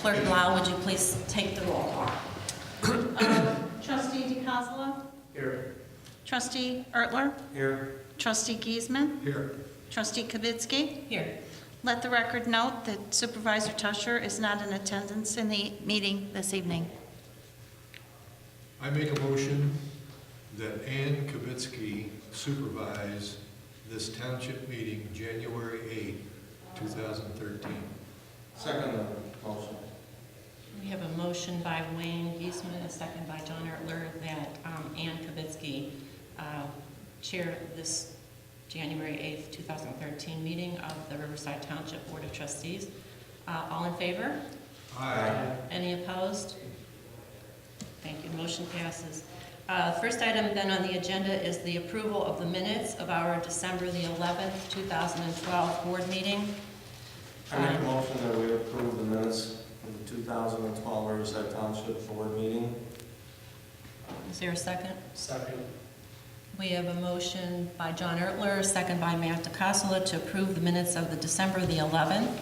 Clerk Blau, would you please take the roll call? Trustee DeCassola? Here. Trustee Ertler? Here. Trustee Giesman? Here. Trustee Kavitsky? Here. Let the record note that Supervisor Tusher is not in attendance in the meeting this evening. I make a motion that Ann Kavitsky supervise this township meeting January 8, 2013. Second motion. We have a motion by Wayne Giesman, a second by John Ertler, that Ann Kavitsky chair this January 8th, 2013 meeting of the Riverside Township Board of Trustees. All in favor? Aye. Any opposed? Thank you. Motion passes. First item then on the agenda is the approval of the minutes of our December the 11th, 2012 board meeting. I make a motion that we approve the minutes of the 2012 Riverside Township Board meeting. Is there a second? Second. We have a motion by John Ertler, a second by Matt DeCassola to approve the minutes of the December the 11th,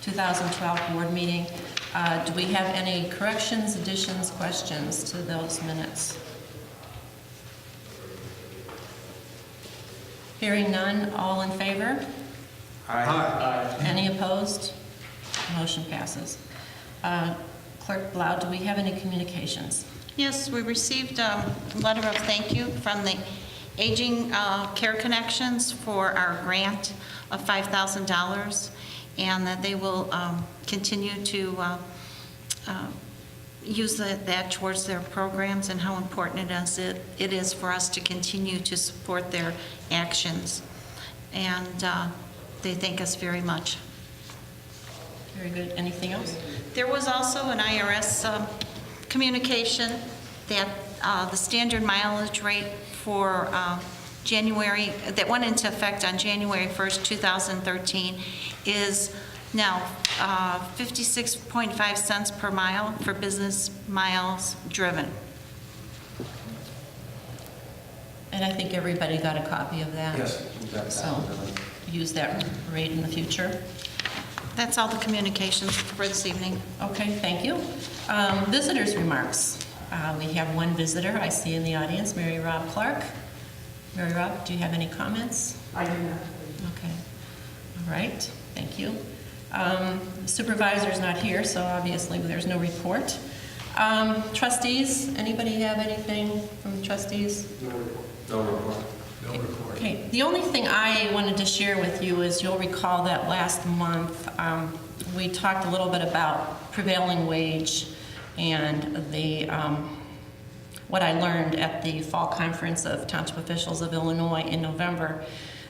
2012 board meeting. Do we have any corrections, additions, questions to those minutes? Hearing none, all in favor? Aye. Any opposed? Motion passes. Clerk Blau, do we have any communications? Yes, we received a letter of thank you from the Aging Care Connections for our grant of $5,000, and that they will continue to use that towards their programs, and how important it is for us to continue to support their actions. And they thank us very much. Very good. Anything else? There was also an IRS communication that the standard mileage rate for January, that went into effect on January 1st, 2013, is now 56.5 cents per mile for business miles driven. And I think everybody got a copy of that. Yes. we've got that. So use that rate in the future. That's all the communications for this evening. Okay, thank you. Visitors' remarks. We have one visitor I see in the audience, Mary Rob Clark. Mary Rob, do you have any comments? I do not. Okay. All right, thank you. Supervisor's not here, so obviously there's no report. Trustees, anybody have anything from the trustees? No report. No report. No report. Okay, the only thing I wanted to share with you is you'll recall that last month we talked a little bit about prevailing wage and the what I learned at the fall conference of Township Officials of Illinois in November.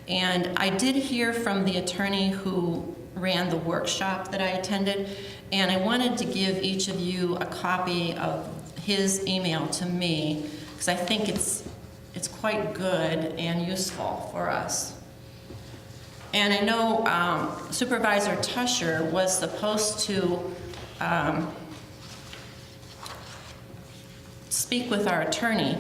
And I did hear from the attorney who ran the workshop that I attended, and I wanted to give each of you a copy of his email to me, because I think it's quite good and useful for us. And I know Supervisor Tusher was supposed to speak with our attorney,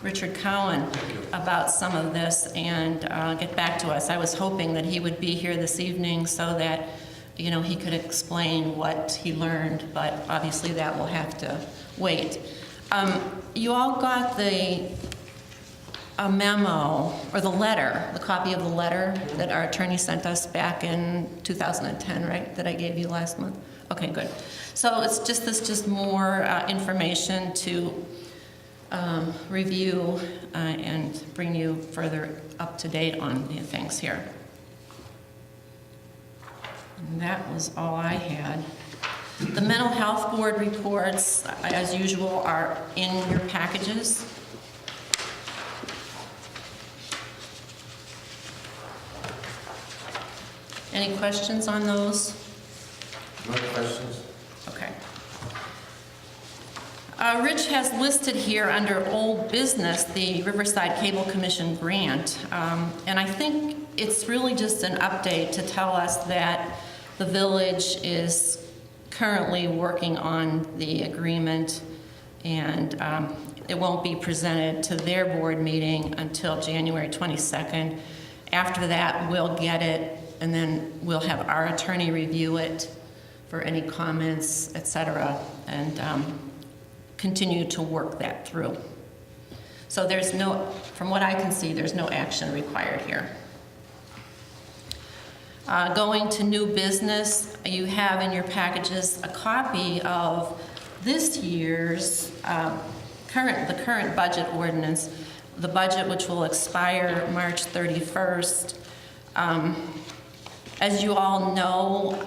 Richard Cowan, about some of this and get back to us. I was hoping that he would be here this evening so that, you know, he could explain what he learned, but obviously that will have to wait. You all got a memo, or the letter, the copy of the letter that our attorney sent us back in 2010, right, that I gave you last month? Okay, good. So it's just more information to review and bring you further up to date on the things here. And that was all I had. The mental health board reports, as usual, are in your packages. Any questions on those? No questions? Okay. Rich has listed here under old business the Riverside Cable Commission grant, and I think it's really just an update to tell us that the village is currently working on the agreement, and it won't be presented to their board meeting until January 22nd. After that, we'll get it, and then we'll have our attorney review it for any comments, et cetera, and continue to work that through. So there's no, from what I can see, there's no action required here. Going to new business, you have in your packages a copy of this year's current budget ordinance, the budget which will expire March 31st. As you all know,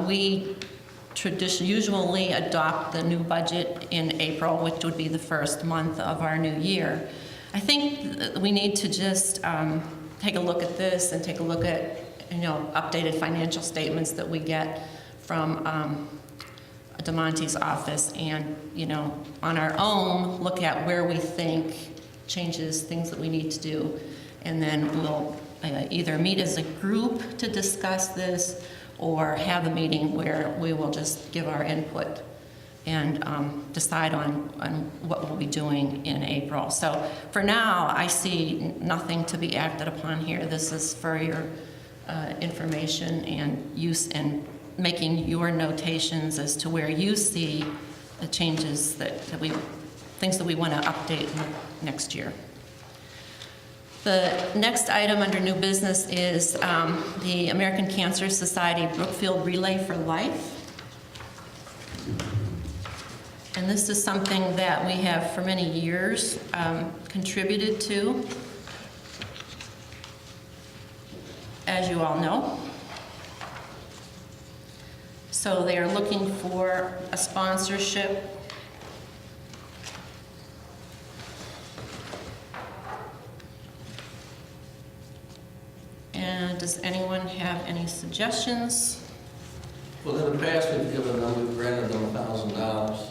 we usually adopt the new budget in April, which would be the first month of our new year. I think we need to just take a look at this and take a look at, updated financial statements that we get from DeMonte's office, and, on our own, look at where we think changes, things that we need to do, and then we'll either meet as a group to discuss this, or have a meeting where we will just give our input and decide on what we'll be doing in April. So for now, I see nothing to be acted upon here. This is for your information and use, and making your notations as to where you see the changes things that we want to update next year. The next item under new business is the American Cancer Society Brookfield Relay for Life. And this is something that we have for many years contributed to, as you all know. So they are looking for a sponsorship. And does anyone have any suggestions? Well, in the past, we've granted them $1,000.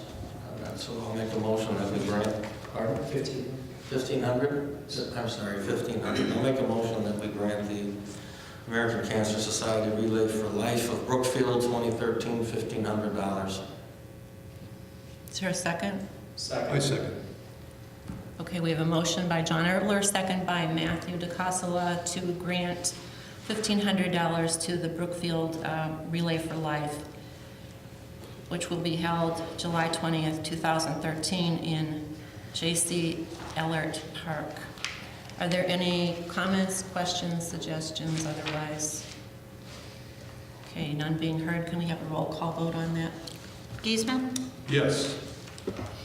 So I'll make a motion that we grant, pardon? 1,500? I'm sorry, 1,500. I'll make a motion that we grant the American Cancer Society Relay for Life of Brookfield 2013 $1,500. Is there a second? I second. Okay, we have a motion by John Ertler, second by Matthew DeCassola, to grant $1,500 to the Brookfield Relay for Life, which will be held July 20th, 2013 in J.C. Ellert Park. Are there any comments, questions, suggestions, otherwise? Okay, none being heard. Can we have a roll call vote on that? Giesman? Yes.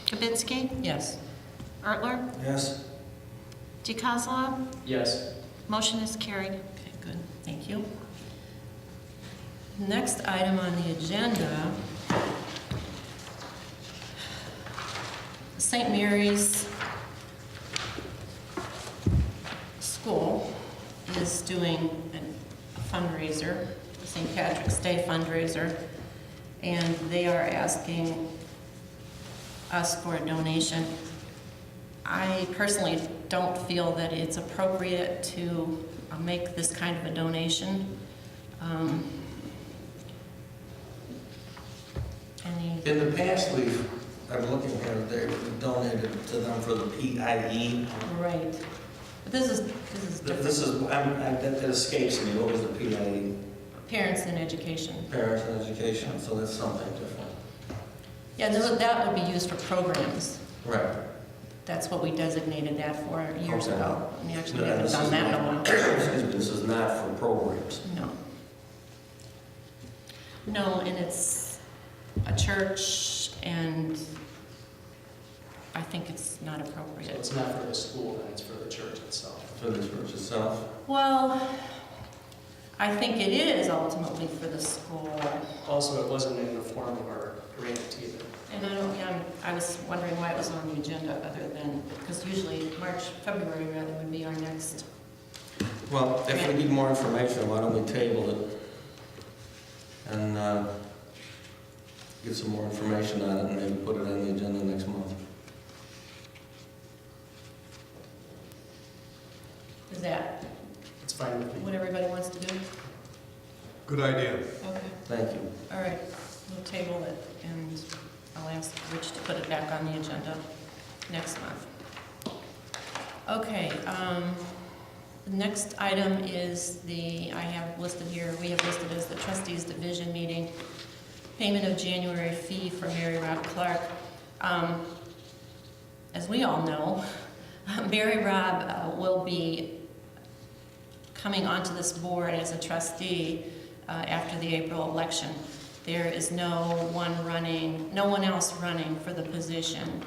Kibitsky? Yes. Ertler? Yes. DeCassola? Yes. Motion is carried. Okay, good. Thank you. Next item on the agenda, St. Mary's School is doing a fundraiser, a St. Patrick's Day fundraiser, and they are asking us for a donation. I personally don't feel that it's appropriate to make this kind of a donation. In the past, I'm looking here, they've donated to them for the PIE. Right. But this is different. This is, that escapes me. What was the PIE? Parents in education. Parents in Education, so that's something different. Yeah, that would be used for programs. Right. That's what we designated that for years Okay. ago. We actually No, haven't this done is that in a not- while. Excuse me, this is not for programs. No. No, and it's a church, and I think it's not So appropriate. it's not for the school, then it's for the church itself. For the church itself? Well, I think it is ultimately for the school. Also, it wasn't in the form of our grant either. And I was wondering why it was on the agenda, other than, because usually February rather, would be our next. Well, if we need more information, why don't we table it and get some more information on it and maybe put it on the agenda next month? Is that It's fine with me. what everybody wants to do? Good idea. Okay, Thank you. all right, we'll table it, and I'll ask Rich to put it back on the agenda next month. Okay, the next item is we have listed as the Trustees Division meeting. payment of January fee for Mary Rob Clark. As we all know, Mary Rob will be coming onto this board as a trustee after the April election. There is no one else running for the position.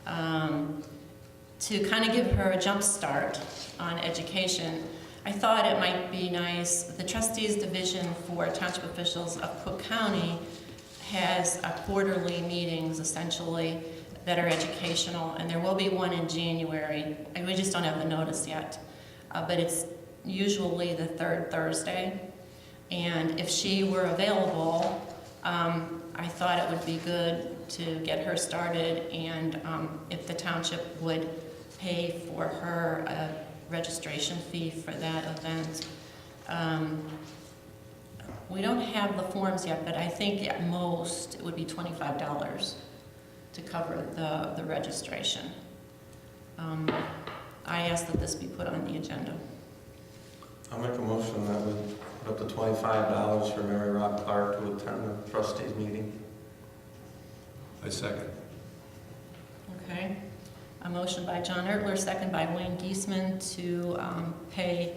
To kind of give her a jump start on education, I thought it might be nice, the Trustees Division for Township Officials of Cook County has quarterly meetings, essentially, that are educational, and there will be one in January. And we just don't have the notice yet, but it's usually the third Thursday. And if she were available, I thought it would be good to get her started, and if the township would pay for her a registration fee for that event. We don't have the forms yet, but I think at most it would be $25 to cover the registration. I asked that this be put on the agenda. I'll make a motion that we put up to $25 for Mary Rob Clark to attend the trustees meeting. I second. Okay. A motion by John Ertler, second by Wayne Giesman to pay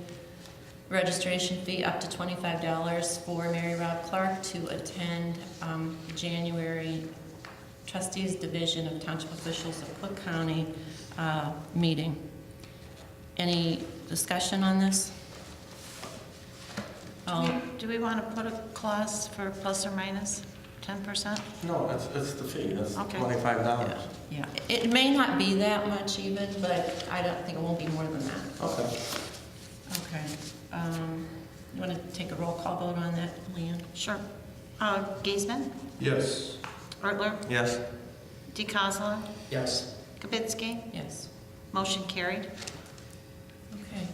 registration fee up to $25 for Mary Rob Clark to attend January Trustees Division of Township Officials of Cook County meeting. Any discussion on this? Do we want to put a clause for plus or minus 10%? No, it's the fee, it's Okay. $25. Yeah, it may not be that much even, but I don't think it won't be more than that. Okay. Okay. You want to take a roll call vote on that, Leanne? Sure. Giesman? Yes. Ertler? Yes. DeCosla? Yes. Kibitsky? Yes. Motion carried. Okay.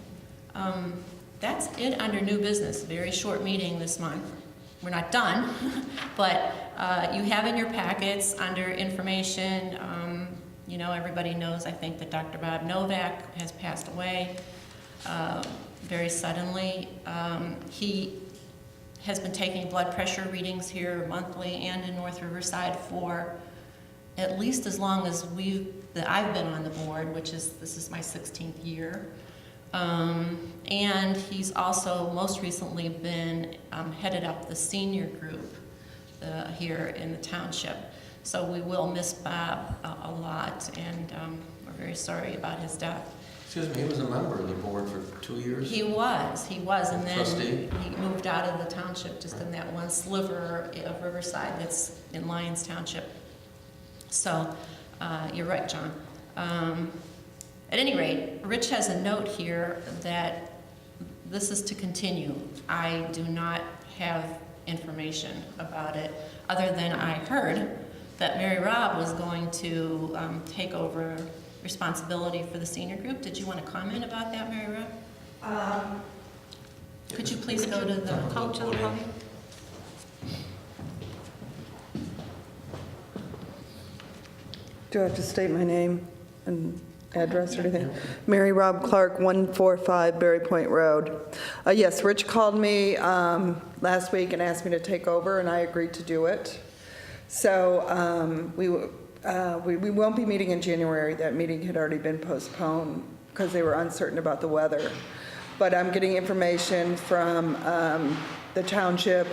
That's it under new business. Very short meeting this month. We're not done, but you have in your packets under information, you know, everybody knows, I think, that Dr. Bob Novak has passed away very suddenly. He has been taking blood pressure readings here monthly and in North Riverside for at least as long as I've been on the board, this is my 16th year. And he's also most recently been headed up the senior group here in the township. So we will miss Bob a lot, and we're very sorry about his death. Excuse me, he was a member of the board for 2 years? He was, and then Trustee? he moved out of the township just in that one sliver of Riverside that's in Lyons Township. So you're right, John. At any rate, Rich has a note here that this is to continue. I do not have information about it, other than I heard that Mary Rob was going to take over responsibility for the senior group. Did you want to comment about that, Mary Rob? Could you please go to the podium? Do I have to state my name and address or anything? Mary Rob Clark, 145 Berry Point Road. Yes, Rich called me last week and asked me to take over, and I agreed to do it. So we won't be meeting in January. That meeting had already been postponed because they were uncertain about the weather. But I'm getting information from the township,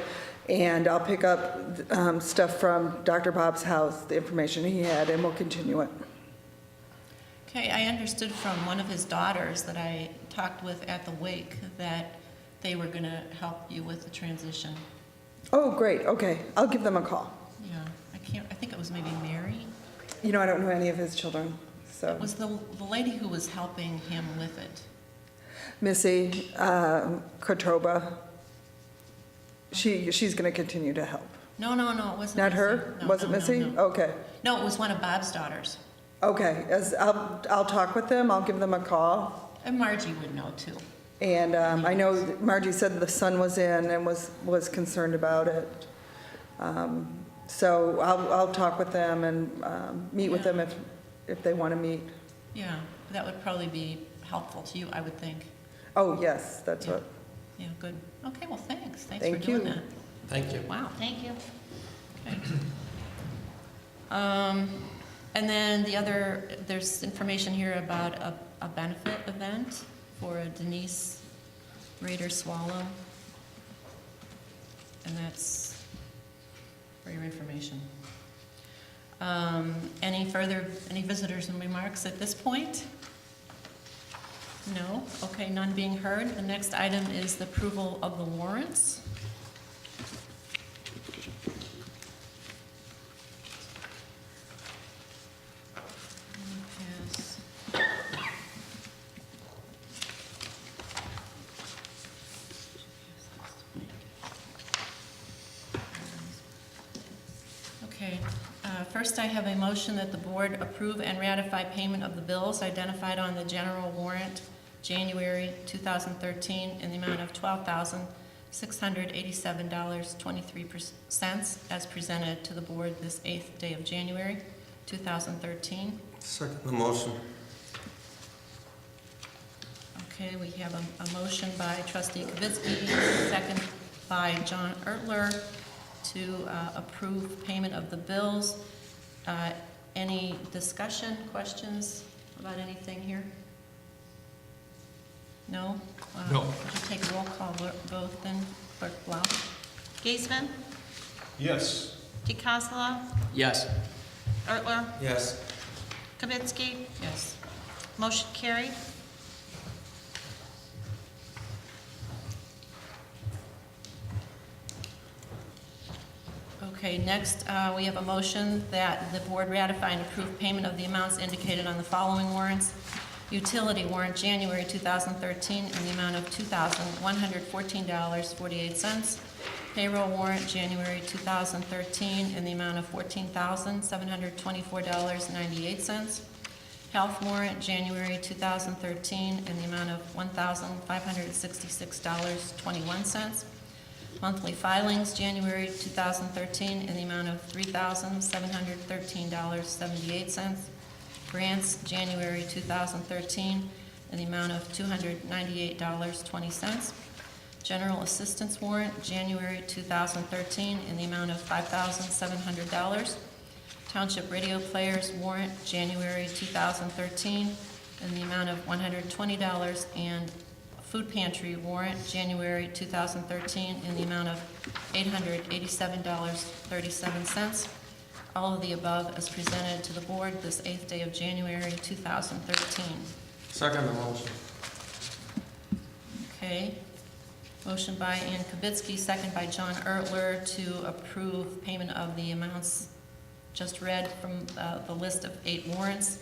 and I'll pick up stuff from Dr. Bob's house, the information he had, and we'll continue it. Okay, I understood from one of his daughters that I talked with at the wake that they were going to help you with the transition. Oh, great, okay. I'll give them a call. Yeah, I think it was maybe Mary. You know, I don't know any of his children, so. It was the lady who was helping him with it. Missy Kotroba, she's going to continue to help. No, it wasn't. Not Missy. her? No, Was it no, Missy? No. Okay, No, it was one of Bob's daughters. okay. I'll talk with them, I'll give them a call. And Margie would know too. And I know that Margie said the son was in and was concerned about it. So I'll talk with them and meet with them if they want to meet. Yeah, that would probably be helpful to you, I would think. Oh, yes, that's Yeah. what. Yeah, good. Okay, well, thanks. Thanks Thank for doing you. that. Thank you. Wow. Thank you. Okay. And then there's information here about a benefit event for Denise Rader Swallow. And that's for your information. Any visitors and remarks at this point? No? Okay, none being heard. The next item is the approval of the warrants. Yes. Okay, first I have a motion that the board approve and ratify payment of the bills identified on the general warrant, January 2013, in the amount of $12,687.23 as presented to the board this 8th day of January 2013. Second the motion. Okay, we have a motion by trustee Kavitsky, second by John Ertler, to approve payment of the bills. Any discussion, questions about anything here? No? No. Would you take a roll call vote then, Clerk Blau? Giesman, Yes. DeCassola, Yes. Ertler, Yes. Kavitsky. Yes. Motion carried. Okay, next, we have a motion that the board ratify and approve payment of the amounts indicated on the following warrants. Utility warrant, January 2013, in the amount of $2,114.48. Payroll warrant, January 2013, in the amount of $14,724.98. Health warrant, January 2013, in the amount of $1,566.21. Monthly filings, January 2013, in the amount of $3,713.78. Grants, January 2013, in the amount of $298.20. General assistance warrant, January 2013, in the amount of $5,700. Township radio players warrant, January 2013, in the amount of $120, and food pantry warrant, January 2013, in the amount of $887.37. All of the above as presented to the board this 8th day of January 2013. Second the motion. Okay. Motion by Ann Kavitsky, second by John Ertler, to approve payment of the amounts just read from the list of 8 warrants.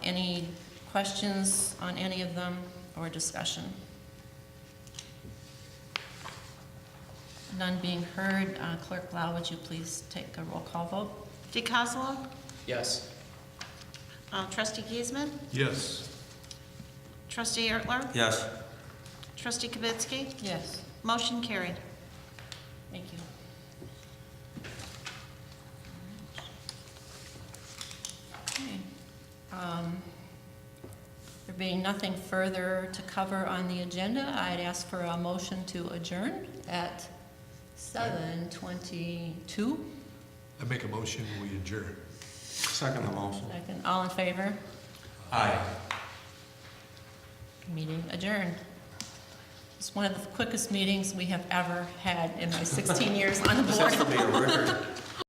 Any questions on any of them or discussion? None being heard. Clerk Blau, would you please take a roll call vote? DeCassola, Yes. Trustee Giesman, Yes. Trustee Ertler, Yes. Trustee Kavitsky. Yes. Motion carried. Thank you. Okay. There being nothing further to cover on the agenda, I'd ask for a motion to adjourn at 7:22. I make a motion, we adjourn. Second the motion. Second, all in favor? Aye. Meeting adjourned. It's one of the quickest meetings we have ever had in my 16 years on the board. This has to be a record.